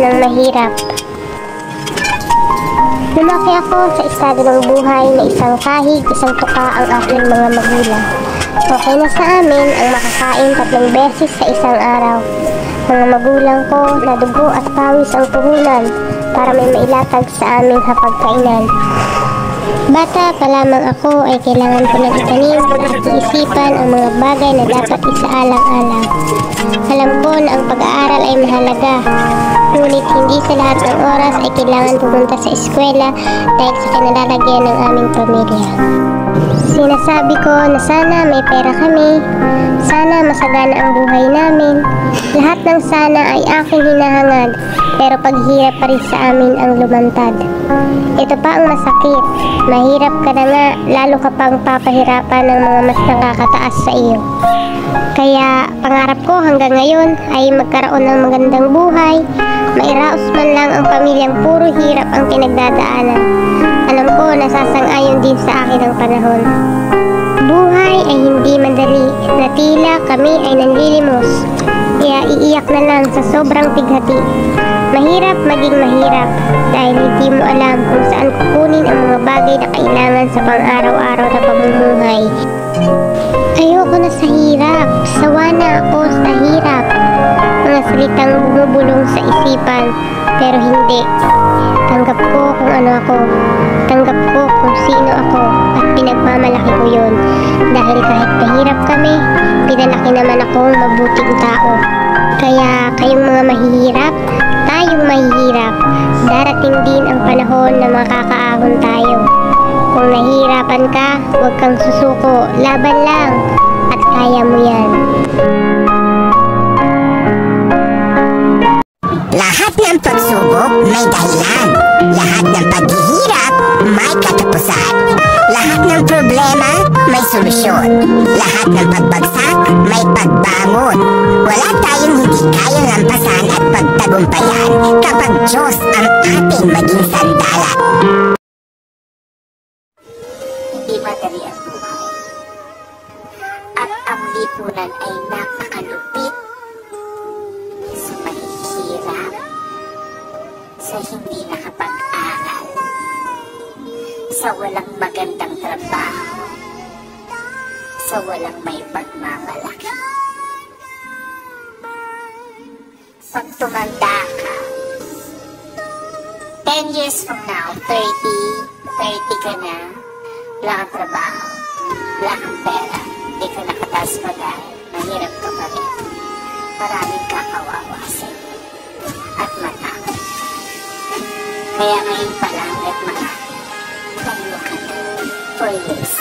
ng mahirap. Lumaki ako sa estado ng buhay na isang kahig, isang tuka ang aking mga magulang. Okay na sa amin ang makakain 3 beses sa isang araw. Mga magulang ko na dugo at pawis ang puhunan para may mailatag sa aming hapagkainan. Bata pa lamang ako ay kailangan ko ng itanim at iisipan ang mga bagay na dapat isaalang-alang. Alam ko na ang pag-aaral ay mahalaga, ngunit hindi sa lahat ng oras ay kailangan pumunta sa eskwela dahil sa kinalalagyan ng aming pamilya. Sinasabi ko na sana may pera kami, sana masagana ang buhay namin. Lahat ng sana ay aking hinahangad, pero paghihirap pa rin sa amin ang lumantad. Ito pa ang masakit, mahirap ka na nga, lalo ka pang papahirapan ng mga mas nakakataas sa iyo. Kaya pangarap ko hanggang ngayon ay magkaroon ng magandang buhay, mairaos man lang ang pamilyang puro hirap ang pinagdadaanan. Alam ko nasasang-ayon din sa akin ang panahon. Buhay ay hindi madali, na tila kami ay nanlilimos, kaya iiyak na lang sa sobrang pighati. Mahirap maging mahirap dahil hindi mo alam kung saan kukunin ang mga bagay na kailangan sa pang-araw-araw na pamumuhay. Ayoko na sa hirap, sawa na ako sa hirap. Mga salitang bumubulong sa isipan, pero hindi. Tanggap ko kung ano ako, tanggap ko kung sino ako, at pinagmamalaki ko yun. Dahil kahit mahirap kami, pinalaki naman akong mabuting tao. Kaya kayong mga mahihirap, tayong mahihirap, darating din ang panahon na makakaahon tayo. Kung nahihirapan ka, huwag kang susuko, laban lang, at kaya mo yan. Lahat ng pagsubok may dahilan. Lahat ng paghihirap may katapusan. Lahat ng problema may solusyon. Lahat ng pagbagsak may pagbangon. Wala tayong hindi kayang lampasan at pagtagumpayan kapag Diyos ang ating maging sandala. Hindi madali ang buhay. At ang lipunan ay napakalupit. Sa mahihirap, sa hindi nakapag-aral, sa walang magandang trabaho, sa walang may pagmamalaki. Pag tumanda ka, 10 years from now, 30 ka na, wala kang trabaho, wala kang pera, di ka nakataas pa dahil mahirap ka pa rin. Maraming kakawawa sa iyo at matakot. Kaya ngayon pa lang at mga tayo ka na for yourself.